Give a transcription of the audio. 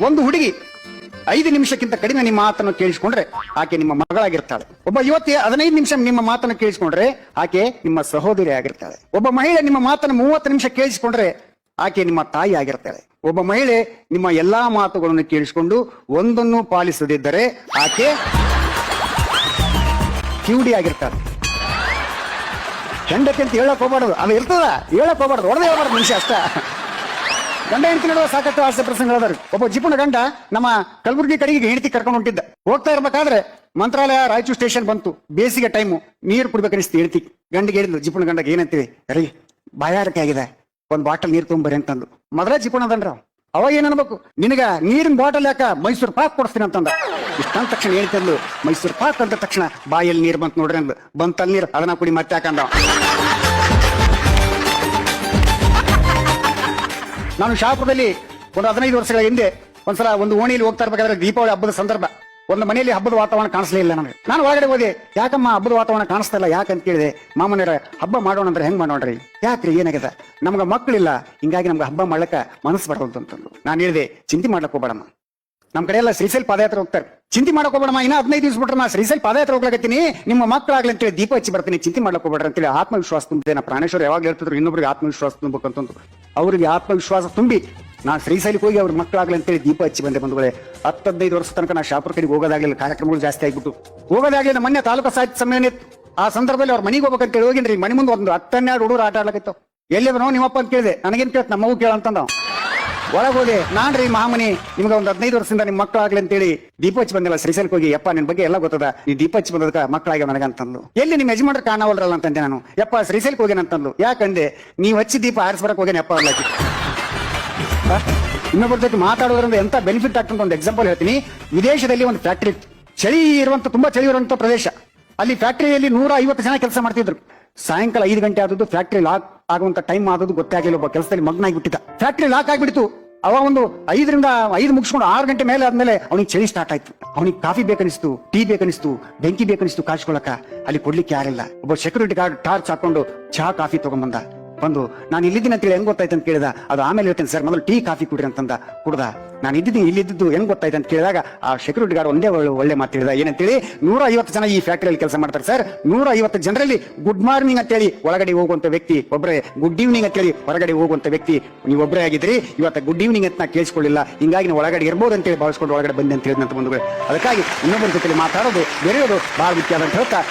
ಒಂದು ಹುಡುಗಿ 5 ನಿಮಿಷಕ್ಕಿಂತ ಕಡಿಮೆ ನಿಮ್ಮ ಮಾತನ್ನು ಕೇಳಿಸಿಕೊಂಡ್ರೆ ಆಕೆ ನಿಮ್ಮ ಮಗಳಾಗಿರ್ತಾಳೆ. ಒಬ್ಬ ಯುವತಿ 15 ನಿಮಿಷ ನಿಮ್ಮ ಮಾತನ್ನು ಕೇಳಿಸಿಕೊಂಡ್ರೆ ಆಕೆ ನಿಮ್ಮ ಸಹೋದರಿ ಆಗಿರ್ತಾಳೆ. ಒಬ್ಬ ಮಹಿಳೆ ನಿಮ್ಮ ಮಾತನ್ನು 30 ನಿಮಿಷ ಕೇಳಿಸಿಕೊಂಡ್ರೆ ಆಕೆ ನಿಮ್ಮ ತಾಯಿ ಆಗಿರ್ತಾಳೆ. ಒಬ್ಬ ಮಹಿಳೆ ನಿಮ್ಮ ಎಲ್ಲಾ ಮಾತುಗಳನ್ನು ಕೇಳಿಸಿಕೊಂಡು ಒಂದನ್ನು ಪಾಲಿಸದಿದ್ದರೆ ಆಕೆ ಕಿವುಡಿ ಆಗಿರ್ತಾಳೆ. ಹೆಂಡತಿ ಅಂತ ಹೇಳಕ್ ಹೋಗ್ಬಾರ್ದು, ಅದು ಇರ್ತದ, ಹೇಳಕ್ ಹೋಗ್ಬಾರ್ದು, ಹೊಡೆದೇ ಹೋಗ್ಬಾರ್ದು ನಿಮಿಷ ಅಷ್ಟ. ಗಂಡ ಹೆಂಡತಿ ನಡುವ ಸಾಕಷ್ಟು ಹಾಸ್ಯ ಪ್ರಸಂಗಗಳಾದ್ರು. ಒಬ್ಬ ಜಿಪುಣ ಗಂಡ ನಮ್ಮ ಕಲಬುರಗಿ ಕಡೆಗೆ ಹೆಂಡತಿ ಕರ್ಕೊಂಡು ಹೊಂಟಿದ್ದ. ಹೋಗ್ತಾ ಇರ್ಬೇಕಾದ್ರೆ ಮಂತ್ರಾಲಯ ರಾಯಚೂರು ಸ್ಟೇಷನ್ ಬಂತು. ಬೇಸಿಗೆ ಟೈಮು, ನೀರು ಕುಡ್ಬೇಕನ್ನಿಸ್ತು. ಹೇಳ್ತಿ ಗಂಡಿಗೆ ಹೇಳಿದ್ಲು, ಜಿಪುಣ ಗಂಡಗೆ ಏನಂತೀವಿ, ರೀ ಬಾಯಾರಿಕೆ ಆಗಿದೆ, ಒಂದ್ ಬಾಟಲ್ ನೀರು ತೊಗೊಂಬರಿ ಅಂತಂದು. ಮೊದಲೇ ಜಿಪುಣ ಅದನ್ರ ಅವಾಗ ಏನ್ ಅನ್ಬೇಕು, ನಿನಗ ನೀರಿನ ಬಾಟಲ್ ಯಾಕ ಮೈಸೂರು ಪಾಕ್ ಕೊಡ್ತೀನಿ ಅಂತಂದ. ಇಷ್ಟಂದ ತಕ್ಷಣ ಹೇಳ್ತಿದ್ಲು, ಮೈಸೂರು ಪಾಕ್ ಅಂತ ತಕ್ಷಣ ಬಾಯಲ್ಲಿ ನೀರು ಬಂತು ನೋಡ್ರಿ ಅಂದ್ಲು. ಬಂತಲ್ಲಿ ನೀರು ಅದನ್ನ ಕುಡಿ ಮತ್ತೆ ಯಾಕಂದ. ನಾನು ಶಾಪುರದಲ್ಲಿ ಒಂದು 15 ವರ್ಷಗಳ ಹಿಂದೆ ಒಂದ್ಸಲ ಒಂದು ಓಣಿಯಲ್ಲಿ ಹೋಗ್ತಾ ಇರ್ಬೇಕಾದ್ರೆ ದೀಪಾವಳಿ ಹಬ್ಬದ ಸಂದರ್ಭ, ಒಂದು ಮನೆಯಲ್ಲಿ ಹಬ್ಬದ ವಾತಾವರಣ ಕಾಣಿಸ್ಲೇ ಇಲ್ಲ ನನಗೆ. ನಾನು ಒಳಗಡೆ ಹೋದೆ, ಯಾಕಮ್ಮ ಹಬ್ಬದ ವಾತಾವರಣ ಕಾಣಿಸ್ತಾ ಇಲ್ಲ ಯಾಕಂತ ಕೇಳಿದೆ. ಮಾಮನರ ಹಬ್ಬ ಮಾಡೋಣ ಅಂದ್ರೆ ಹೆಂಗ್ ಮಾಡೋಣ್ರಿ, ಯಾಕ್ರಿ ಏನಾಗಿದೆ, ನಮ್ಗೆ ಮಕ್ಕಳಿಲ್ಲ, ಹಿಂಗಾಗಿ ನಮ್ಗೆ ಹಬ್ಬ ಮಾಡ್ಲಕ್ಕ ಮನಸ್ಸು ಬರೋದು ಅಂತಂದ್ರು. ನಾನು ಹೇಳಿದೆ, ಚಿಂತೆ ಮಾಡ್ಲಕ್ ಹೋಗ್ಬೇಡಮ್ಮ, ನಮ್ ಕಡೆ ಎಲ್ಲ ಶ್ರೀಶೈಲ ಪಾದಯಾತ್ರೆ ಹೋಗ್ತಾರೆ, ಚಿಂತೆ ಮಾಡಕ್ ಹೋಗ್ಬೇಡಮ್ಮ, ಇನ್ನ 15 ದಿವಸ ಬಿಟ್ರೆ ನಾ ಶ್ರೀಶೈಲ ಪಾದಯಾತ್ರೆ ಹೋಗ್ಲಾಕತ್ತೀನಿ, ನಿಮ್ಮ ಮಕ್ಕಳಾಗ್ಲಿ ಅಂತೇಳಿ ದೀಪ ಹಚ್ಚಿ ಬರ್ತೀನಿ, ಚಿಂತೆ ಮಾಡ್ಲಕ್ ಹೋಗ್ಬೇಡ್ರಿ ಅಂತೇಳಿ ಆತ್ಮವಿಶ್ವಾಸ ತುಂಬಿದೆ. ನಾ ಪ್ರಾಣೇಶ್ವರ ಯಾವಾಗ ಹೇಳ್ತಿದ್ರು ಇನ್ನೊಬ್ರಿಗೆ ಆತ್ಮವಿಶ್ವಾಸ ತುಂಬಬೇಕಂತಂದ್ರು. ಅವ್ರಿಗೆ ಆತ್ಮವಿಶ್ವಾಸ ತುಂಬಿ ನಾನು ಶ್ರೀಶೈಲಕ್ಕೆ ಹೋಗಿ ಅವ್ರ ಮಕ್ಕಳಾಗ್ಲಿ ಅಂತೇಳಿ ದೀಪ ಹಚ್ಚಿ ಬಂದೆ. ಬಂಧುಗಳೇ, 10-15 ವರ್ಷ ತನಕ ನಾ ಶಾಪುರ ಕಡೆಗೆ ಹೋಗೋದಾಗ್ಲಿಲ್ಲ, ಕಾರ್ಯಕ್ರಮಗಳು ಜಾಸ್ತಿ ಆಗ್ಬಿಟ್ಟು ಹೋಗೋದಾಗ್ಲಿಲ್ಲ. ಮೊನ್ನೆ ತಾಲೂಕು ಸಾಹಿತ್ಯ ಸಮ್ಮೇಳನ ಇತ್ತು, ಆ ಸಂದರ್ಭದಲ್ಲಿ ಅವ್ರ ಮನೆಗೆ ಹೋಗ್ಬೇಕಂತೇಳಿ ಹೋಗಿನ್ರಿ. ಮನೆ ಮುಂದೆ ಒಂದು 10-12 ಹುಡುಗರು ಆಟ ಆಡ್ಲಕ್ಕಿತ್ತು. ಎಲ್ಲಿದ್ರು ನಿಮ್ಮಪ್ಪ ಅಂತ ಕೇಳಿದೆ, ನನಗೇನ್ ಕೇಳ್ತ ನಮ್ಮವು ಕೇಳಂತಂದ. ಒಳಗೆ ಹೋದೆ, ನಾನ್ರಿ ಮಹಾಮನಿ, ನಿಮ್ಗೆ ಒಂದು 15 ವರ್ಷದಿಂದ ನಿಮ್ ಮಕ್ಕಳಾಗ್ಲಿ ಅಂತೇಳಿ ದೀಪ ಹಚ್ಚಿ ಬಂದಿಲ್ಲ ಶ್ರೀಶೈಲಕ್ಕೆ ಹೋಗಿ. ಯಪ್ಪ ನಿನ್ ಬಗ್ಗೆ ಎಲ್ಲ ಗೊತ್ತದ, ನೀ ದೀಪ ಹಚ್ಚಿ ಬಂದದಕ್ಕ ಮಕ್ಕಳಾಗ್ಯಾವ ನನಗಂತಂದು. ಎಲ್ಲಿ ನಿಮ್ಮ ಯಜಮಾನ್ರ ಕಾಣವಲ್ರಲ್ಲ ಅಂತಂದೆ ನಾನು. ಯಪ್ಪ ಶ್ರೀಶೈಲಕ್ಕೆ ಹೋಗೇನಂತಂದು. ಯಾಕಂದೆ, ನೀವ್ ಹಚ್ಚಿ ದೀಪ ಆರಿಸ್ಬರಕ್ ಹೋಗೇನೆ ಯಪ್ಪ ಅಲ್ಲಕ್ಕೆ. ಇನ್ನೊಬ್ಬರ ಜೊತೆ ಮಾತಾಡೋದ್ರಿಂದ ಎಂತ ಬೆನಿಫಿಟ್ ಆಗ್ತಂತ ಒಂದು ಎಕ್ಸಾಂಪಲ್ ಹೇಳ್ತೀನಿ. ವಿದೇಶದಲ್ಲಿ ಒಂದು ಫ್ಯಾಕ್ಟರಿ, ಚಳಿ ಇರುವಂತ ತುಂಬಾ ಚಳಿ ಇರುವಂತ ಪ್ರದೇಶ, ಅಲ್ಲಿ ಫ್ಯಾಕ್ಟರಿಯಲ್ಲಿ 150 ಜನ ಕೆಲಸ ಮಾಡ್ತಿದ್ರು. ಸಾಯಂಕಾಲ 5 ಗಂಟೆ ಆದದ್ದು, ಫ್ಯಾಕ್ಟರಿ ಲಾಕ್ ಆಗುವಂತ ಟೈಮ್ ಆದದ್ದು ಗೊತ್ತೇ ಆಗಿಲ್ಲ. ಒಬ್ಬ ಕೆಲಸದಲ್ಲಿ ಮಗ್ನ ಆಗಿಬಿಟ್ಟಿದ್ದ, ಫ್ಯಾಕ್ಟರಿ ಲಾಕ್ ಆಗಿಬಿಡ್ತು. ಅವ ಒಂದು 5 ಮುಗಿಸ್ಕೊಂಡು 6 ಗಂಟೆ ಮೇಲೆ ಆದ್ಮೇಲೆ ಅವನಿಗೆ ಚಳಿ ಸ್ಟಾರ್ಟ್ ಆಯ್ತು. ಅವನಿಗೆ ಕಾಫಿ ಬೇಕನಿಸ್ತು, ಟೀ ಬೇಕನಿಸ್ತು, ಬೆಂಕಿ ಬೇಕನಿಸ್ತು ಕಾಯಿಸ್ಕೊಳಕ. ಅಲ್ಲಿ ಕೊಡ್ಲಿಕ್ಕೆ ಯಾರಿಲ್ಲ. ಒಬ್ಬ ಸೆಕ್ಯೂರಿಟಿ ಗಾರ್ಡ್ ಟಾರ್ಚ್ ಹಾಕೊಂಡು ಚಹಾ ಕಾಫಿ ತಗೊಂಡ್ಬಂದ. ಬಂದು ನಾನು ಇಲ್ಲಿದ್ದೀನಿ ಅಂತೇಳಿ ಹೆಂಗ್ ಗೊತ್ತಾಯ್ತು ಅಂತ ಕೇಳಿದ. ಅದು ಆಮೇಲೆ ಹೇಳ್ತೇನೆ ಸರ್, ಮೊದಲು ಟೀ ಕಾಫಿ ಕುಡ್ರಿ ಅಂತಂದ. ಕುಡ್ದ. ನಾನು ಇಲ್ಲಿದ್ದೀನಿ, ಇಲ್ಲಿದ್ದು ಹೆಂಗ್ ಗೊತ್ತಾಯ್ತು ಅಂತ ಕೇಳಿದಾಗ ಆ ಸೆಕ್ಯೂರಿಟಿ ಗಾರ್ಡ್ ಒಂದೇ ಒಳ್ಳೆ ಮಾತು ಹೇಳಿದ. ಏನಂತೇಳಿ, 150 ಜನ ಈ ಫ್ಯಾಕ್ಟರಿಯಲ್ಲಿ ಕೆಲಸ ಮಾಡ್ತಾರೆ ಸರ್, 150 ಜನರಲ್ಲಿ ಗುಡ್ ಮಾರ್ನಿಂಗ್ ಅಂತೇಳಿ ಒಳಗಡೆ ಹೋಗುವಂತ ವ್ಯಕ್ತಿ ಒಬ್ಬರೇ, ಗುಡ್ ಈವ್ನಿಂಗ್ ಅಂತೇಳಿ ಹೊರಗಡೆ ಹೋಗುವಂತ ವ್ಯಕ್ತಿ ನೀವು ಒಬ್ಬರೇ ಆಗಿದ್ರಿ. ಇವತ್ತು ಗುಡ್ ಈವ್ನಿಂಗ್ ಅಂತ ಕೇಳಿಸ್ಕೊಳ್ಳಿಲ್ಲ, ಹಿಂಗಾಗಿ ನೀವು ಒಳಗಡೆ ಇರ್ಬೋದು ಅಂತೇಳಿ ಭಾವಿಸ್ಕೊಂಡು ಒಳಗಡೆ ಬಂದೆ ಅಂತ ಹೇಳಿದಂತ ಬಂಧುಗಳು. ಅದಕ್ಕಾಗಿ ಇನ್ನೊಬ್ಬರ ಜೊತೆ ಮಾತಾಡೋದು, ಬೆರೆಯೋದು ಬಹಳ ಮುಖ್ಯ ಅಂತ ಹೇಳ್ತಾ